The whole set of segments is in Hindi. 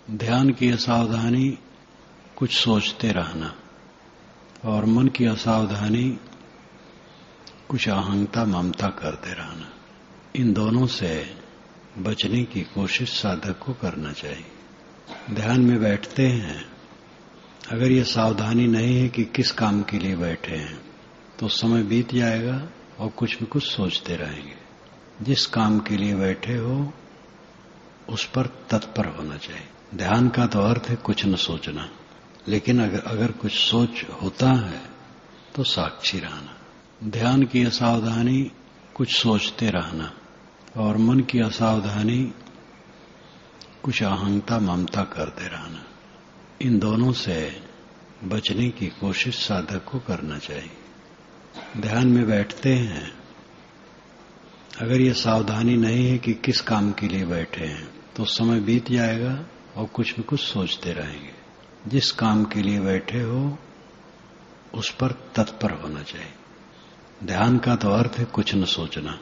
ध्यान की असावधानी कुछ सोचते रहना और मन की असावधानी कुछ अहंता ममता करते रहना, इन दोनों से बचने की कोशिश साधक को करना चाहिए। ध्यान में बैठते हैं, अगर ये सावधानी नहीं है कि किस काम के लिए बैठे हैं तो समय बीत जाएगा और कुछ भी कुछ सोचते रहेंगे। जिस काम के लिए बैठे हो उस पर तत्पर होना चाहिए। ध्यान का तो अर्थ है कुछ न सोचना, लेकिन अगर कुछ सोच होता है तो साक्षी रहना। ध्यान की असावधानी कुछ सोचते रहना और मन की असावधानी कुछ अहंता ममता करते रहना, इन दोनों से बचने की कोशिश साधक को करना चाहिए। ध्यान में बैठते हैं, अगर ये सावधानी नहीं है कि किस काम के लिए बैठे हैं तो समय बीत जाएगा और कुछ भी कुछ सोचते रहेंगे। जिस काम के लिए बैठे हो उस पर तत्पर होना चाहिए। ध्यान का तो अर्थ है कुछ न सोचना,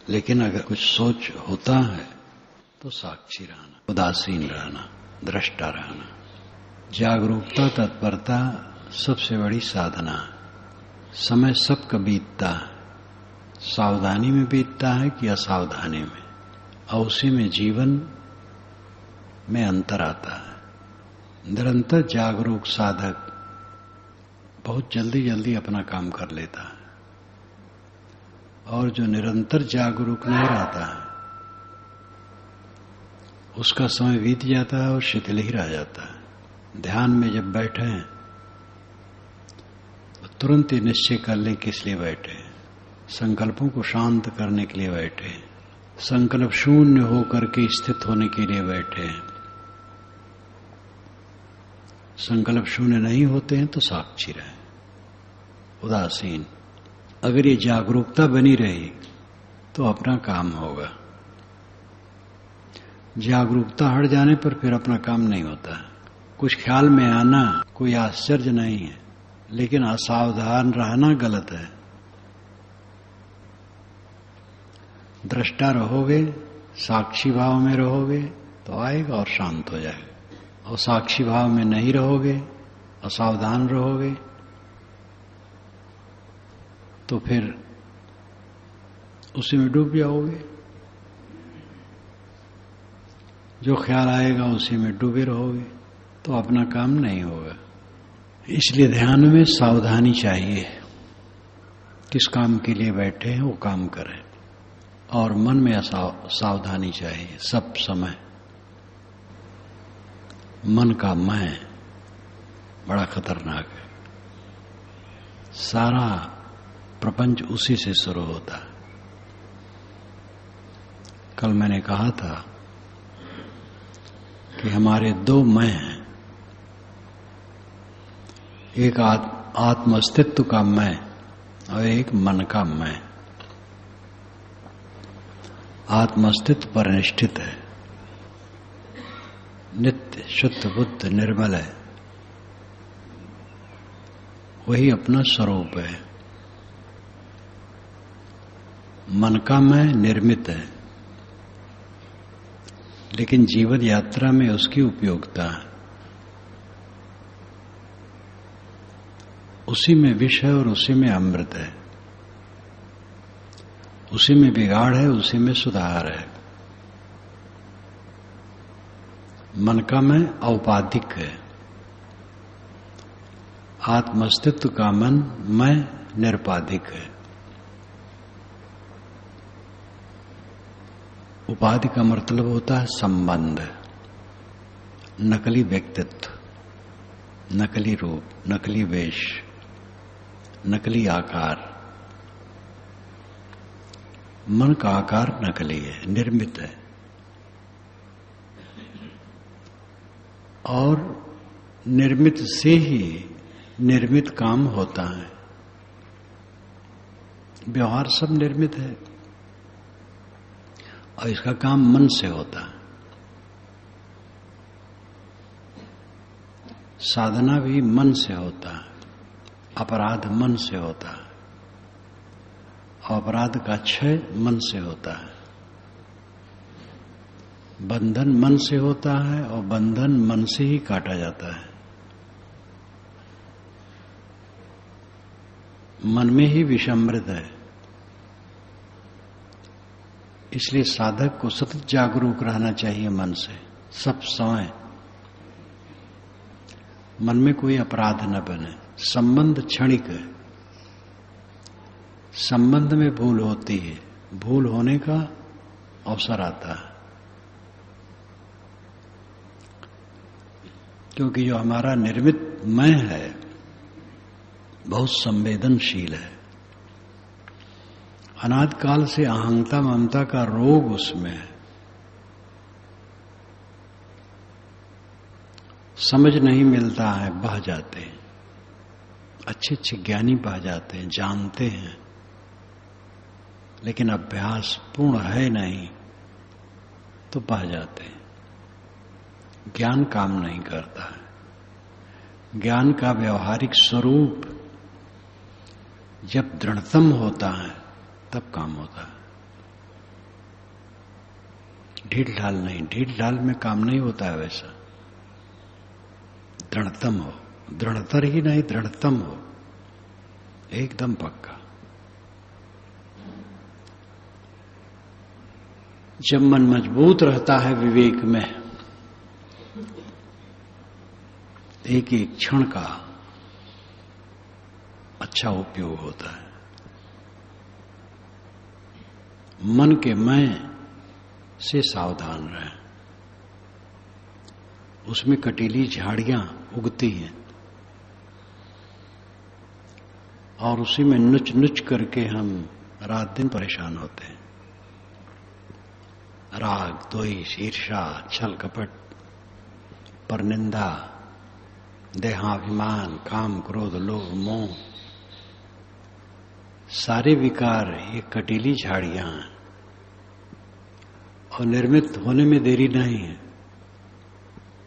लेकिन अगर कुछ सोच होता है तो साक्षी रहना, उदासीन रहना, दृष्टा रहना। जागरूकता तत्परता सबसे बड़ी साधना है। समय सबका बीतता है, सावधानी में बीतता है कि असावधानी में, और उसी में जीवन में अंतर आता है। निरंतर जागरूक साधक बहुत जल्दी जल्दी अपना काम कर लेता है, और जो निरंतर जागरूक नहीं रहता है उसका समय बीत जाता है और शिथिल ही रह जाता है। ध्यान में जब बैठे हैं तो तुरंत ही निश्चय कर लें किस लिए बैठे हैं। संकल्पों को शांत करने के लिए बैठे हैं, संकल्प शून्य होकर के स्थित होने के लिए बैठे हैं। संकल्प शून्य नहीं होते हैं तो साक्षी रहे, उदासीन। अगर ये जागरूकता बनी रही तो अपना काम होगा। जागरूकता हट जाने पर फिर अपना काम नहीं होता। कुछ ख्याल में आना कोई आश्चर्य नहीं है, लेकिन असावधान रहना गलत है। दृष्टा रहोगे, साक्षी भाव में रहोगे तो आएगा और शांत हो जाएगा, और साक्षी भाव में नहीं रहोगे, असावधान रहोगे तो फिर उसी में डूब जाओगे। जो ख्याल आएगा उसी में डूबे रहोगे तो अपना काम नहीं होगा। इसलिए ध्यान में सावधानी चाहिए। किस काम के लिए बैठे हैं वो काम करें, और मन में सावधानी चाहिए सब समय। मन का मैं बड़ा खतरनाक है। सारा प्रपंच उसी से शुरू होता है। कल मैंने कहा था कि हमारे दो मैं हैं, एक आत्म अस्तित्व का मैं और एक मन का मैं। आत्म अस्तित्व पर निष्ठित है, नित्य शुद्ध बुद्ध निर्मल है, वही अपना स्वरूप है। मन का मैं निर्मित है, लेकिन जीवन यात्रा में उसकी उपयोगिता है। उसी में विष है और उसी में अमृत है, उसी में बिगाड़ है, उसी में सुधार है। मन का मैं औपाधिक है, आत्मस्तित्व का मन मैं निरुपाधिक है। उपाधि का मतलब होता है संबंध, नकली व्यक्तित्व, नकली रूप, नकली वेश, नकली आकार। मन का आकार नकली है, निर्मित है, और निर्मित से ही निर्मित काम होता है। व्यवहार सब निर्मित है और इसका काम मन से होता है। साधना भी मन से होता है, अपराध मन से होता है, और अपराध का क्षय मन से होता है। बंधन मन से होता है और बंधन मन से ही काटा जाता है। मन में ही विषमृत है। इसलिए साधक को सतत जागरूक रहना चाहिए मन से, सब समय। मन में कोई अपराध न बने। संबंध क्षणिक है, संबंध में भूल होती है, भूल होने का अवसर आता है। क्योंकि जो हमारा निर्मित मैं है बहुत संवेदनशील है। अनादि काल से अहंता ममता का रोग उसमें है। समझ नहीं मिलता है, बह जाते हैं। अच्छे अच्छे ज्ञानी बह जाते हैं, जानते हैं, लेकिन अभ्यास पूर्ण है नहीं तो बह जाते हैं। ज्ञान काम नहीं करता है। ज्ञान का व्यवहारिक स्वरूप जब दृढ़तम होता है तब काम होता है। ढील ढाल नहीं, ढील ढाल में काम नहीं होता है। वैसा दृढ़तम हो, दृढ़तर ही नहीं दृढ़तम हो, एकदम पक्का। जब मन मजबूत रहता है विवेक में, एक एक क्षण का अच्छा उपयोग होता है। मन के मैं से सावधान रहें। उसमें कटीली झाड़ियां उगती हैं और उसी में नुच नुच करके हम रात दिन परेशान होते हैं। राग, द्वेष, ईर्ष्या, छल कपट, परनिंदा, देहाभिमान, काम, क्रोध, लोभ, मोह, सारे विकार ये कटीली झाड़ियां हैं और निर्मित होने में देरी नहीं है,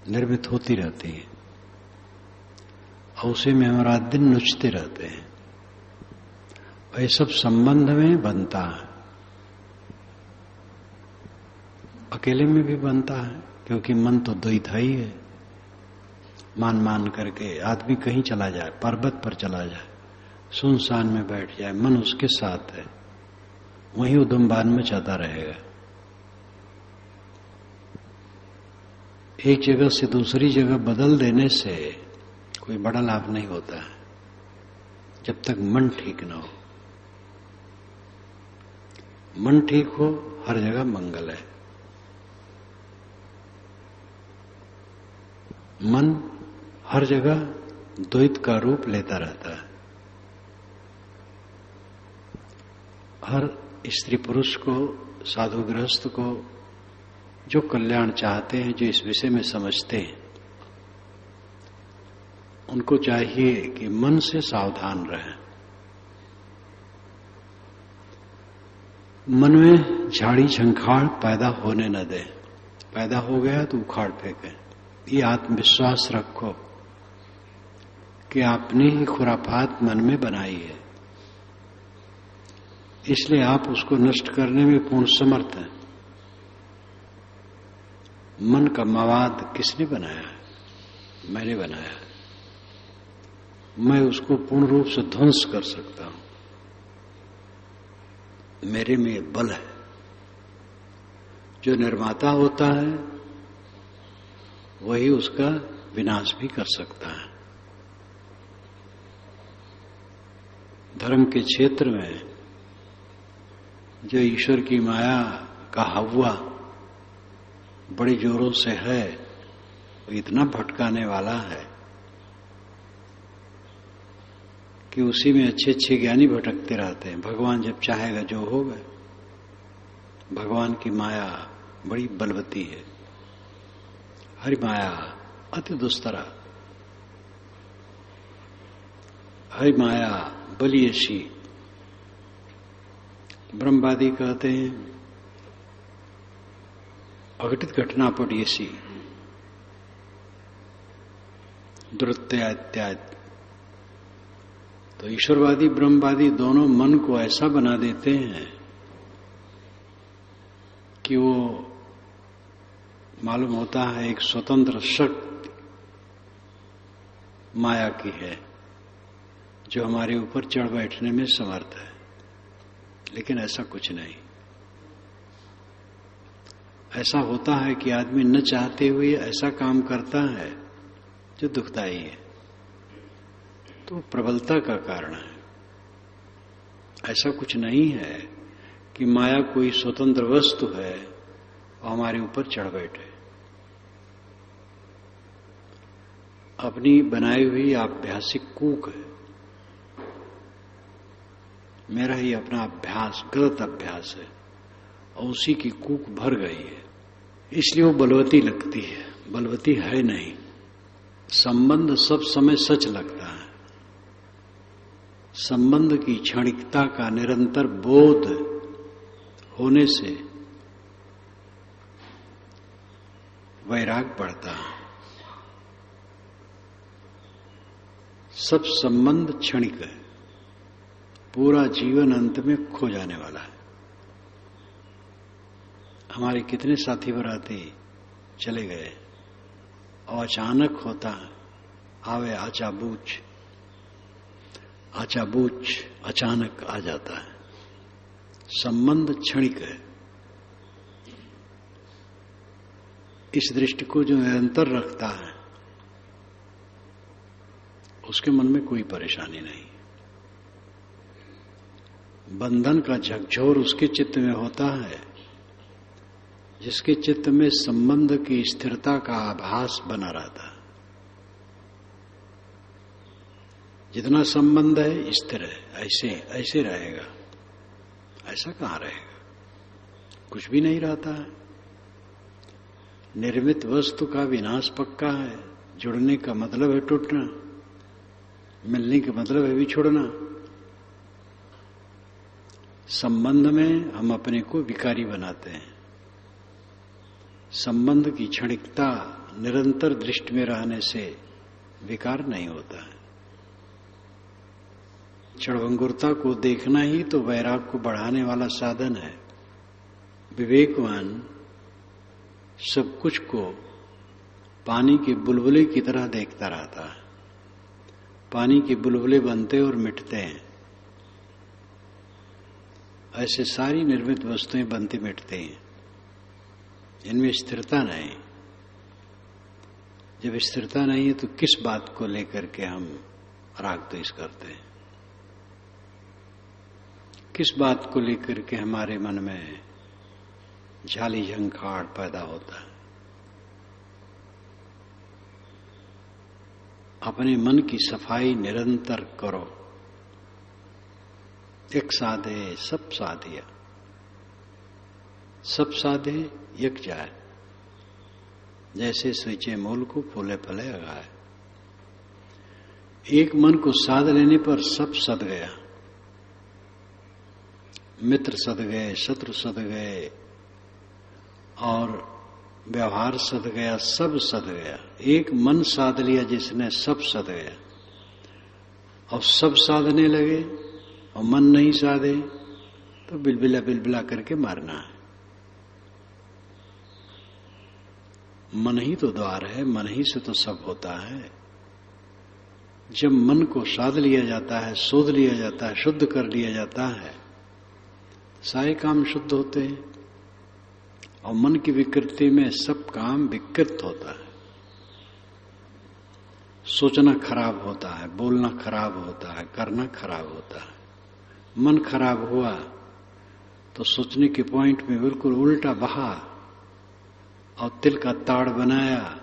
निर्मित होती रहती है और उसे में हम रात दिन नुचते रहते हैं। और ये सब संबंध में बनता है, अकेले में भी बनता है, क्योंकि मन तो द्वैत ही है। मान मान करके आदमी कहीं चला जाए, पर्वत पर चला जाए, सुनसान में बैठ जाए, मन उसके साथ है, वहीं उद्यमबान में चलता रहेगा। एक जगह से दूसरी जगह बदल देने से कोई बड़ा लाभ नहीं होता है, जब तक मन ठीक न हो। मन ठीक हो, हर जगह मंगल है। मन हर जगह द्वैत का रूप लेता रहता है। हर स्त्री पुरुष को, साधु गृहस्थ को जो कल्याण चाहते हैं, जो इस विषय में समझते हैं, उनको चाहिए कि मन से सावधान रहें। मन में झाड़ी झंखाड़ पैदा होने न दें। पैदा हो गया तो उखाड़ फेंकें। ये आत्मविश्वास रखो कि आपने ही खुराफात मन में बनाई है, इसलिए आप उसको नष्ट करने में पूर्ण समर्थ हैं। मन का मवाद किसने बनाया है? मैंने बनाया है। मैं उसको पूर्ण रूप से ध्वंस कर सकता हूं। मेरे में बल है। जो निर्माता होता है वही उसका विनाश भी कर सकता है। धर्म के क्षेत्र में जो ईश्वर की माया का हव्वा बड़ी जोरों से है, वो इतना भटकाने वाला है कि उसी में अच्छे अच्छे ज्ञानी भटकते रहते हैं। भगवान जब चाहेगा जो होगा। भगवान की माया बड़ी बलवती है। हरि माया अति दुस्तरा। हरि माया बलियसी। ब्रह्मवादी कहते हैं अघटित घटना पड़ियसी, दुरत्या इत्यादि। तो ईश्वरवादी ब्रह्मवादी दोनों मन को ऐसा बना देते हैं कि वो मालूम होता है एक स्वतंत्र शक्ति माया की है जो हमारे ऊपर चढ़ बैठने में समर्थ है, लेकिन ऐसा कुछ नहीं। ऐसा होता है कि आदमी न चाहते हुए ऐसा काम करता है जो दुखदायी है, तो प्रबलता का कारण है। ऐसा कुछ नहीं है कि माया कोई स्वतंत्र वस्तु है और हमारे ऊपर चढ़ बैठे। अपनी बनाई हुई आभ्यासिक कूक है, मेरा ही अपना अभ्यास गलत अभ्यास है और उसी की कूक भर गई है, इसलिए वो बलवती लगती है। बलवती है नहीं। संबंध सब समय सच लगता है। संबंध की क्षणिकता का निरंतर बोध होने से वैराग बढ़ता है। सब संबंध क्षणिक है, पूरा जीवन अंत में खो जाने वाला है। हमारे कितने साथी बराती चले गए और अचानक होता है, आवे आचाबूच, आचाबूच अचानक आ जाता है। संबंध क्षणिक है। इस दृष्टि को जो निरंतर रखता है उसके मन में कोई परेशानी नहीं। बंधन का झकझोर उसके चित्त में होता है जिसके चित्त में संबंध की स्थिरता का आभास बना रहता है। जितना संबंध है स्थिर है, ऐसे ऐसे रहेगा। ऐसा कहां रहेगा? कुछ भी नहीं रहता है। निर्मित वस्तु का विनाश पक्का है। जुड़ने का मतलब है टूटना, मिलने का मतलब है बिछुड़ना। संबंध में हम अपने को विकारी बनाते हैं। संबंध की क्षणिकता निरंतर दृष्टि में रहने से विकार नहीं होता है। क्षणभंगुरता को देखना ही तो वैराग को बढ़ाने वाला साधन है। विवेकवान सब कुछ को पानी के बुलबुले की तरह देखता रहता है। पानी के बुलबुले बनते और मिटते हैं, ऐसे सारी निर्मित वस्तुएं बनती मिटती हैं। इनमें स्थिरता नहीं। जब स्थिरता नहीं है तो किस बात को लेकर के हम राग द्वेष करते हैं? किस बात को लेकर के हमारे मन में झाली झंखाड़ पैदा होता है? अपने मन की सफाई निरंतर करो। एक साधे सब साधिया, सब साधे एक जाए। जैसे स्वीचे मूल को फूले फले लगाए। एक मन को साध लेने पर सब सद गया। मित्र सद गए, शत्रु सद गए और व्यवहार सद गया, सब सद गया। एक मन साध लिया जिसने, सब सद गया। और सब साधने लगे और मन नहीं साधे तो बिलबिला बिलबिला करके मारना है। मन ही तो द्वार है, मन ही से तो सब होता है। जब मन को साध लिया जाता है, शोध लिया जाता है, शुद्ध कर लिया जाता है, सारे काम शुद्ध होते हैं। और मन की विकृति में सब काम विकृत होता है। सोचना खराब होता है, बोलना खराब होता है, करना खराब होता है। मन खराब हुआ तो सोचने के पॉइंट में बिल्कुल उल्टा बहा और तिल का ताड़ बनाया।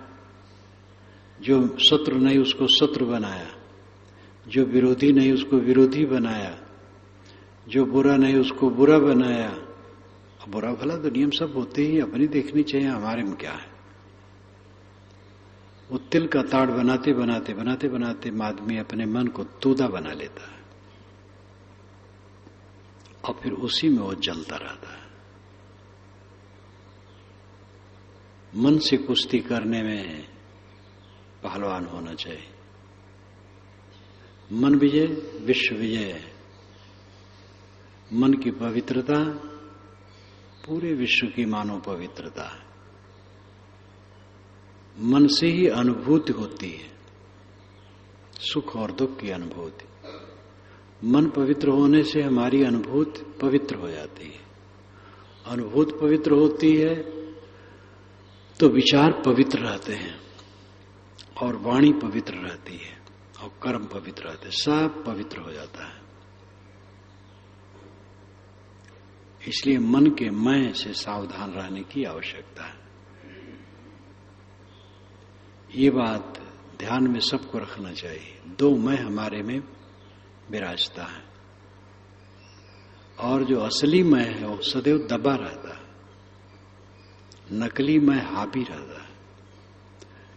जो शत्रु नहीं उसको शत्रु बनाया, जो विरोधी नहीं उसको विरोधी बनाया, जो बुरा नहीं उसको बुरा बनाया। अब बुरा भला दुनिया में सब होते ही, अपनी देखनी चाहिए हमारे में क्या है। वो तिल का ताड़ बनाते बनाते बनाते बनाते आदमी अपने मन को तूदा बना लेता है और फिर उसी में वो जलता रहता है। मन से कुश्ती करने में पहलवान होना चाहिए। मन विजय विश्व विजय है। मन की पवित्रता पूरे विश्व की मानव पवित्रता है। मन से ही अनुभूति होती है, सुख और दुख की अनुभूति। मन पवित्र होने से हमारी अनुभूति पवित्र हो जाती है। अनुभूति पवित्र होती है तो विचार पवित्र रहते हैं, और वाणी पवित्र रहती है, और कर्म पवित्र रहते हैं, सब पवित्र हो जाता है। इसलिए मन के मैं से सावधान रहने की आवश्यकता है। ये बात ध्यान में सबको रखना चाहिए। दो मैं हमारे में विराजता है, और जो असली मैं है वो सदैव दबा रहता है, नकली मैं हावी रहता है।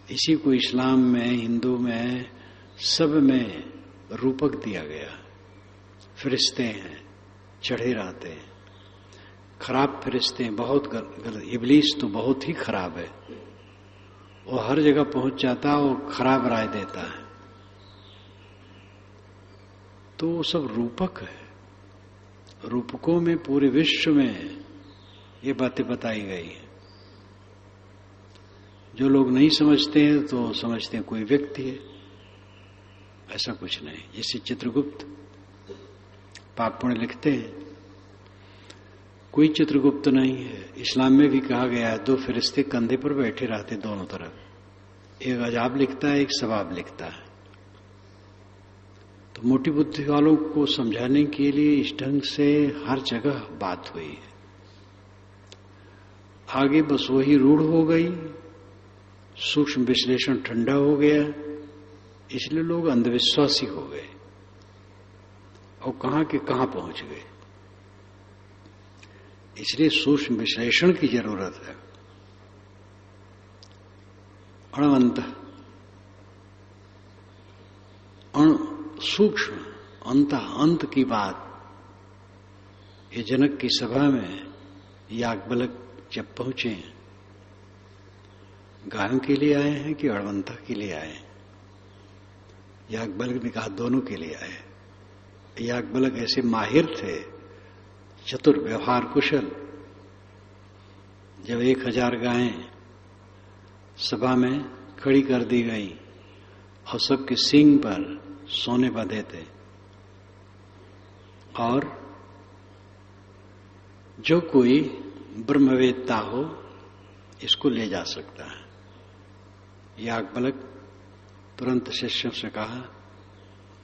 इसी को इस्लाम में, हिंदू में, सब में रूपक दिया गया। फरिश्ते हैं, चढ़े रहते हैं, खराब फरिश्ते हैं, बहुत गलत। इब्लीस तो बहुत ही खराब है, वो हर जगह पहुंच जाता है, वो खराब राय देता है। तो वो सब रूपक है। रूपकों में पूरे विश्व में ये बातें बताई गई हैं। जो लोग नहीं समझते हैं तो समझते हैं कोई व्यक्ति है, ऐसा कुछ नहीं। जैसे चित्रगुप्त पाप पुण्य लिखते हैं, कोई चित्रगुप्त नहीं है। इस्लाम में भी कहा गया है, दो फरिश्ते कंधे पर बैठे रहते दोनों तरफ, एक अजाब लिखता है, एक सवाब लिखता है। तो मोटी बुद्धि वालों को समझाने के लिए इस ढंग से हर जगह बात हुई है। आगे बस वही रूढ़ हो गई, सूक्ष्म विश्लेषण ठंडा हो गया, इसलिए लोग अंधविश्वासी हो गए और कहां के कहां पहुंच गए। इसलिए सूक्ष्म विश्लेषण की जरूरत है। अणवंत सूक्ष्म अंत की बात ये जनक की सभा में याज्ञवल्क्य जब पहुंचे, गायों के लिए आए हैं कि अणवंता के लिए आए हैं? याज्ञवल्क्य ने कहा दोनों के लिए आए। याज्ञवल्क्य ऐसे माहिर थे, चतुर, व्यवहार कुशल। जब 1000 गायें सभा में खड़ी कर दी गई और सबके सींग पर सोने बंधे थे, और जो कोई ब्रह्मवेत्ता हो इसको ले जा सकता है। याज्ञवल्क्य तुरंत शिष्यों से कहा,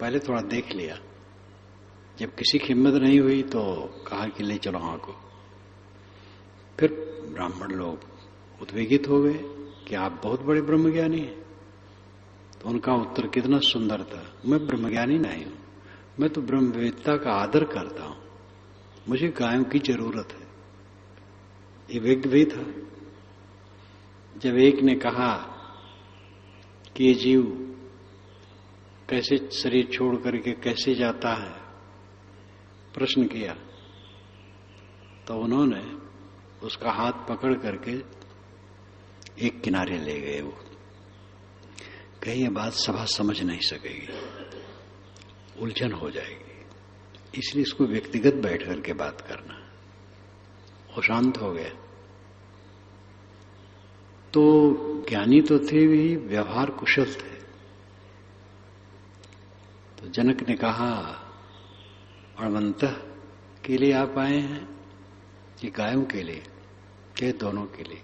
पहले थोड़ा देख लिया। जब किसी की हिम्मत नहीं हुई तो कहा कि ले चलो हाँ को। फिर ब्राह्मण लोग उद्वेगित हो गए कि आप बहुत बड़े ब्रह्मज्ञानी हैं। तो उनका उत्तर कितना सुंदर था, मैं ब्रह्मज्ञानी नहीं हूं, मैं तो ब्रह्मवेत्ता का आदर करता हूं, मुझे गायों की जरूरत है। ये व्यक्ति भी था। जब एक ने कहा कि ये जीव कैसे शरीर छोड़ करके कैसे जाता है, प्रश्न किया, तो उन्होंने उसका हाथ पकड़ करके एक किनारे ले गए। वो कहीं ये बात सभा समझ नहीं सकेगी, उलझन हो जाएगी, इसलिए इसको व्यक्तिगत बैठ करके बात करना। वो शांत हो गया। तो ज्ञानी तो थे भी, व्यवहार कुशल थे। तो जनक ने कहा, अणवंत के लिए आप आए हैं कि गायों के लिए? के दोनों के लिए।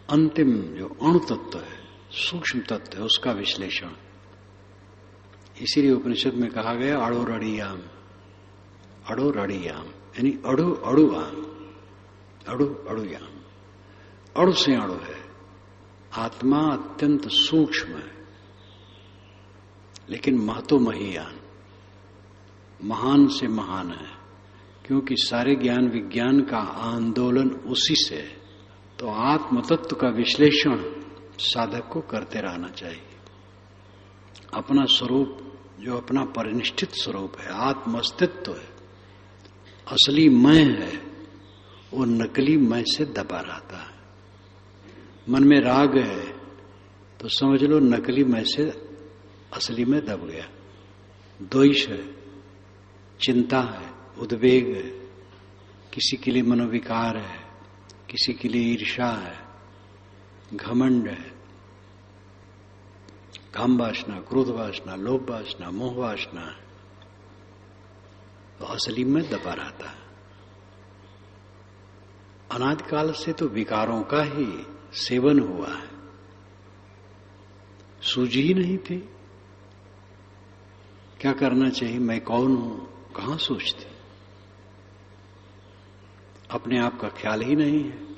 अंतिम जो अणु तत्व है, सूक्ष्म तत्व है, उसका विश्लेषण। इसीलिए उपनिषद में कहा गया अड़ो रड़ियाम, अड़ो रड़ियाम, यानी अड़ु अड़ुआम, अड़ु अड़ुयाम। अणु से अणु है। आत्मा अत्यंत सूक्ष्म है, लेकिन महतो महीयान, महान से महान है, क्योंकि सारे ज्ञान विज्ञान का आंदोलन उसी से है। तो आत्म तत्व का विश्लेषण साधक को करते रहना चाहिए। अपना स्वरूप, जो अपना परिनिष्ठित स्वरूप है, आत्म अस्तित्व है, असली मैं है, वो नकली मैं से दबा रहता है। मन में राग है तो समझ लो नकली मैं से असली में दब गया। द्वेष है, चिंता है, उद्वेग है, किसी के लिए मनोविकार है, किसी के लिए ईर्ष्या है, घमंड है, काम वासना, क्रोध वासना, लोभ वासना, मोह वासना है, तो असली में दबा रहता है। अनादिकाल से तो विकारों का ही सेवन हुआ है, सूझी ही नहीं थी क्या करना चाहिए, मैं कौन हूं, कहां सोचती, अपने आप का ख्याल ही नहीं है।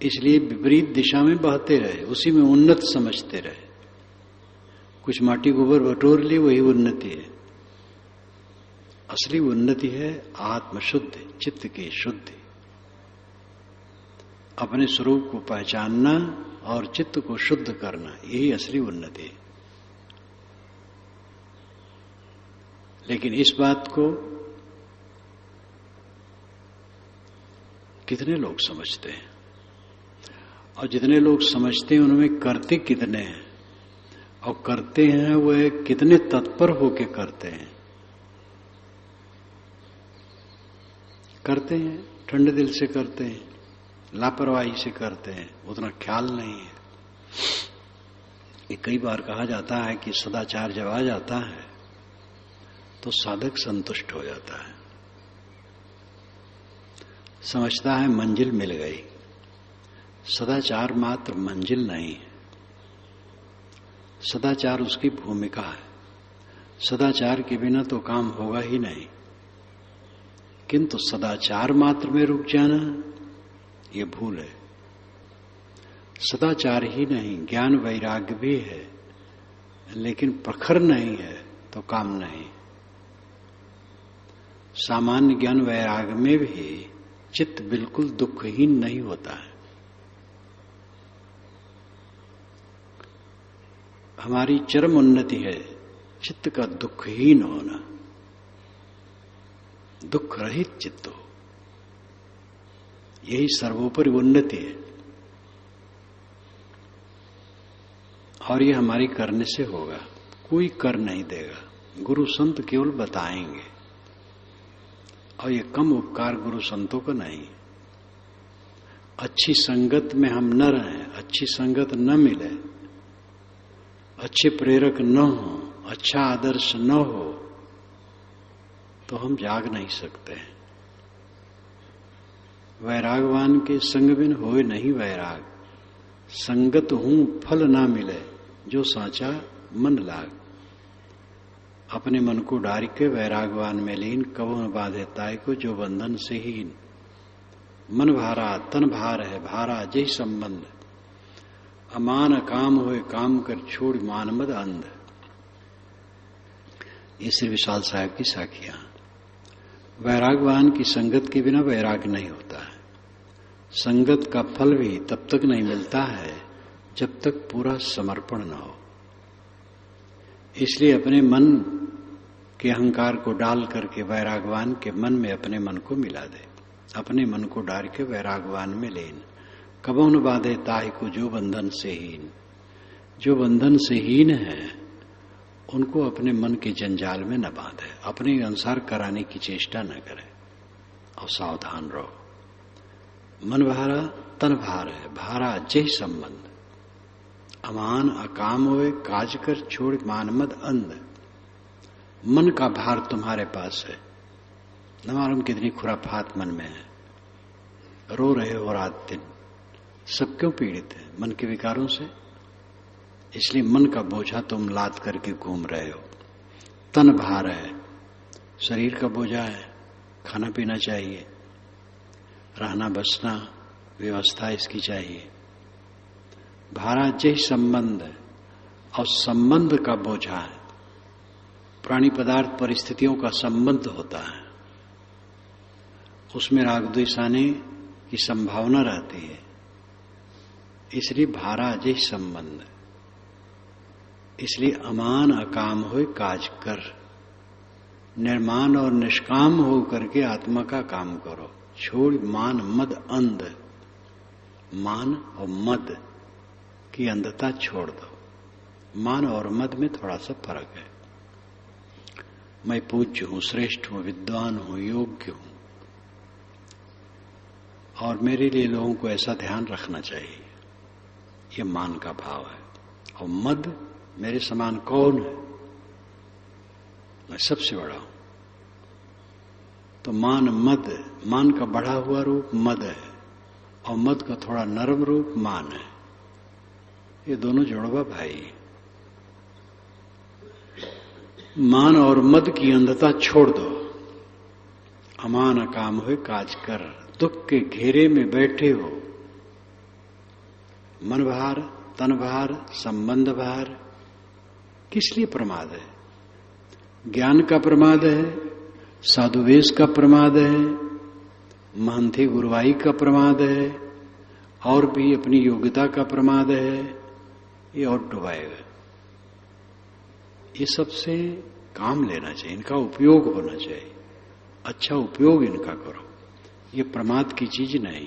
इसलिए विपरीत दिशा में बहते रहे, उसी में उन्नत समझते रहे। कुछ माटी गोबर बटोर ली, वही उन्नति है। असली उन्नति है आत्मशुद्धि, चित्त की शुद्धि, अपने स्वरूप को पहचानना और चित्त को शुद्ध करना, यही असली उन्नति है। लेकिन इस बात को कितने लोग समझते हैं, और जितने लोग समझते हैं उनमें करते कितने हैं, और करते हैं वह कितने तत्पर होके करते हैं। करते हैं ठंडे दिल से करते हैं, लापरवाही से करते हैं, उतना ख्याल नहीं है। ये कई बार कहा जाता है कि सदाचार जब आ जाता है तो साधक संतुष्ट हो जाता है, समझता है मंजिल मिल गई। सदाचार मात्र मंजिल नहीं है, सदाचार उसकी भूमिका है। सदाचार के बिना तो काम होगा ही नहीं, किंतु सदाचार मात्र में रुक जाना ये भूल है। सदाचार ही नहीं, ज्ञान वैराग्य भी है, लेकिन प्रखर नहीं है तो काम नहीं। सामान्य ज्ञान वैराग्य में भी चित्त बिल्कुल दुखहीन नहीं होता है। हमारी चरम उन्नति है चित्त का दुखहीन होना, दुख रहित चित्त हो, यही सर्वोपरि उन्नति है। और ये हमारी करने से होगा, कोई कर नहीं देगा, गुरु संत केवल बताएंगे। और ये कम उपकार गुरु संतों का नहीं। अच्छी संगत में हम न रहें, अच्छी संगत न मिले, अच्छे प्रेरक न हो, अच्छा आदर्श न हो, तो हम जाग नहीं सकते। वैरागवान के संग बिन होए नहीं वैराग, संगत हूं फल ना मिले, जो साचा मन लाग। अपने मन को डार के वैरागवान में लीन, कबो न बाधे ताय को जो बंधन से हीन। मन भारा तन भार है, भारा जय संबंध, अमान काम होए काम कर छोड़ मान मद अंध। ये श्री विशाल साहब की साखियां। वैरागवान की संगत के बिना वैराग नहीं होता है। संगत का फल भी तब तक नहीं मिलता है जब तक पूरा समर्पण न हो। इसलिए अपने मन के अहंकार को डाल करके वैरागवान के मन में अपने मन को मिला दे, अपने मन को डाल के वैरागवान में लेन। कबो न बाधे ताहि को जो बंधन से हीन। जो बंधन से हीन है उनको अपने मन के जंजाल में न बांधे, अपने अनुसार कराने की चेष्टा न करे। और सावधान रहो। मन भारा तन भार है, भारा जय संबंध, अमान अकाम होए काज कर छोड़ मान मद अंध। मन का भार तुम्हारे पास है, न मालूम कितनी खुराफात मन में है, रो रहे हो रात दिन। सब क्यों पीड़ित है? मन के विकारों से। इसलिए मन का बोझा तुम लाद करके घूम रहे हो। तन भार है, शरीर का बोझा है, खाना पीना चाहिए, रहना बसना व्यवस्था इसकी चाहिए। भारा जय संबंध है, और संबंध का बोझा है। प्राणी पदार्थ परिस्थितियों का संबंध होता है, उसमें राग द्वेष आने की संभावना रहती है। इसलिए भारा जय संबंध। इसलिए अमान अकाम होए काज कर, निर्माण और निष्काम हो करके आत्मा का काम करो। छोड़ मान मद अंध, मान और मद की अंधता छोड़ दो। मान और मद में थोड़ा सा फर्क है। मैं पूज्य हूं, श्रेष्ठ हूं, विद्वान हूं, योग्य हूं, और मेरे लिए लोगों को ऐसा ध्यान रखना चाहिए। ये मान का भाव है। और मद, मेरे समान कौन है? मैं सबसे बड़ा हूं। तो मान मद, मान का बढ़ा हुआ रूप मद है और मद का थोड़ा नरम रूप मान है। ये दोनों जुड़वा भाई। मान और मद की अंधता छोड़ दो। अमान अकाम हुए काज कर। दुख के घेरे में बैठे हो, मन भार, तन भार, संबंध भार, किस लिए प्रमाद है? ज्ञान का प्रमाद है, साधुवेश का प्रमाद है, महंती गुरुवाई का प्रमाद है, और भी अपनी योग्यता का प्रमाद है। ये और डुबाएगा। ये सबसे काम लेना चाहिए, इनका उपयोग होना चाहिए। अच्छा उपयोग इनका करो। ये प्रमाद की चीज नहीं।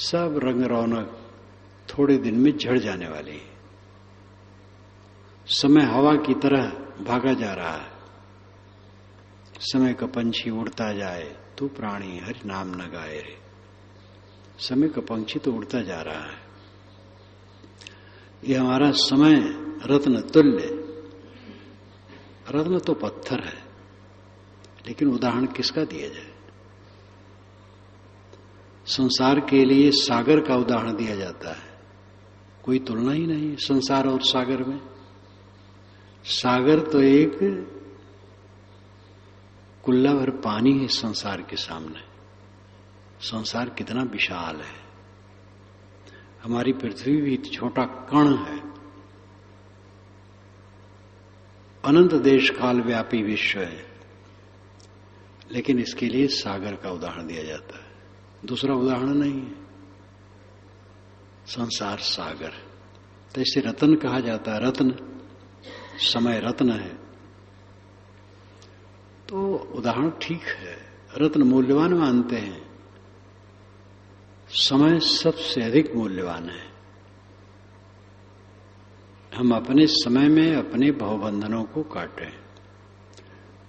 सब रंग रौनक थोड़े दिन में झड़ जाने वाली है। समय हवा की तरह भागा जा रहा है। समय का पंछी उड़ता जाए तू प्राणी हरि नाम न गाए रे। समय का पंछी तो उड़ता जा रहा है। ये हमारा समय रत्न तुल्य। रत्न तो पत्थर है, लेकिन उदाहरण किसका दिया जाए? संसार के लिए सागर का उदाहरण दिया जाता है। कोई तुलना ही नहीं संसार और सागर में। सागर तो एक कुल्ला भर पानी है संसार के सामने। संसार कितना विशाल है। हमारी पृथ्वी भी छोटा कण है। अनंत देश काल व्यापी विश्व है, लेकिन इसके लिए सागर का उदाहरण दिया जाता है। दूसरा उदाहरण नहीं है। संसार सागर। तो इसे रत्न कहा जाता है। रत्न, समय रत्न है। तो उदाहरण ठीक है, रत्न मूल्यवान मानते हैं। समय सबसे अधिक मूल्यवान है। हम अपने समय में अपने भवबंधनों को काटें।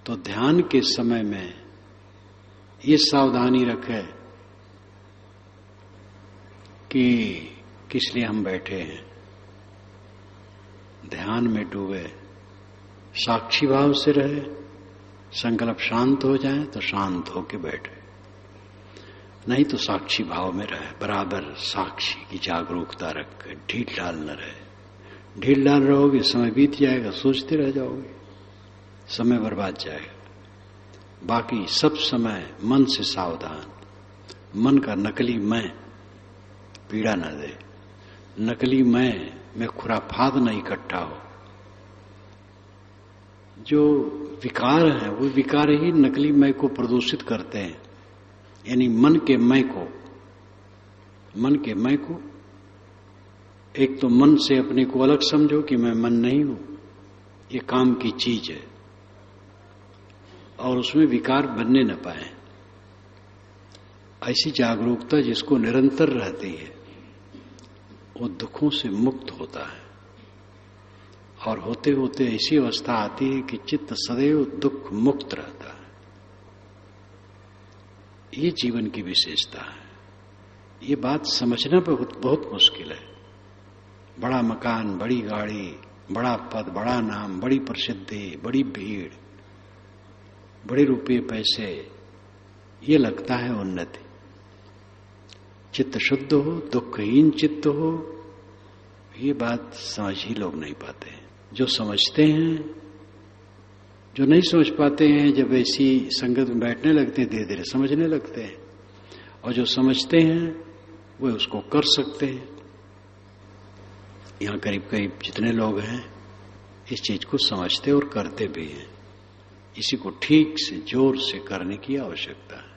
तो ध्यान के समय में ये सावधानी रखें कि किस लिए हम बैठे हैं। ध्यान में डूबे, साक्षी भाव से रहे। संकल्प शांत हो जाए तो शांत होके बैठे, नहीं तो साक्षी भाव में रहे। बराबर साक्षी की जागरूकता रख, ढील ढाल न रहे। ढील डाल रहोगे, समय बीत जाएगा, सोचते रह जाओगे, समय बर्बाद जाएगा। बाकी सब समय मन से सावधान। मन का नकली मैं पीड़ा न दे। नकली मैं में खुराफात न इकट्ठा हो। जो विकार है वो विकार ही नकली मैं को प्रदूषित करते हैं। यानी मन के मैं को एक तो मन से अपने को अलग समझो कि मैं मन नहीं हूं, ये काम की चीज है, और उसमें विकार बनने न पाए। ऐसी जागरूकता जिसको निरंतर रहती है वो दुखों से मुक्त होता है। और होते होते ऐसी अवस्था आती है कि चित्त सदैव दुख मुक्त रहता है। ये जीवन की विशेषता है। ये बात समझना बहुत मुश्किल है। बड़ा मकान, बड़ी गाड़ी, बड़ा पद, बड़ा नाम, बड़ी प्रसिद्धि, बड़ी भीड़, बड़े रुपये पैसे, ये लगता है उन्नति। चित्त शुद्ध हो, दुखहीन चित्त हो, ये बात समझ ही लोग नहीं पाते। जो समझते हैं, जो नहीं समझ पाते हैं, जब ऐसी संगत में बैठने लगते हैं धीरे धीरे समझने लगते हैं, और जो समझते हैं वो उसको कर सकते हैं। यहाँ करीब करीब जितने लोग हैं इस चीज को समझते और करते भी हैं। इसी को ठीक से जोर से करने की आवश्यकता है।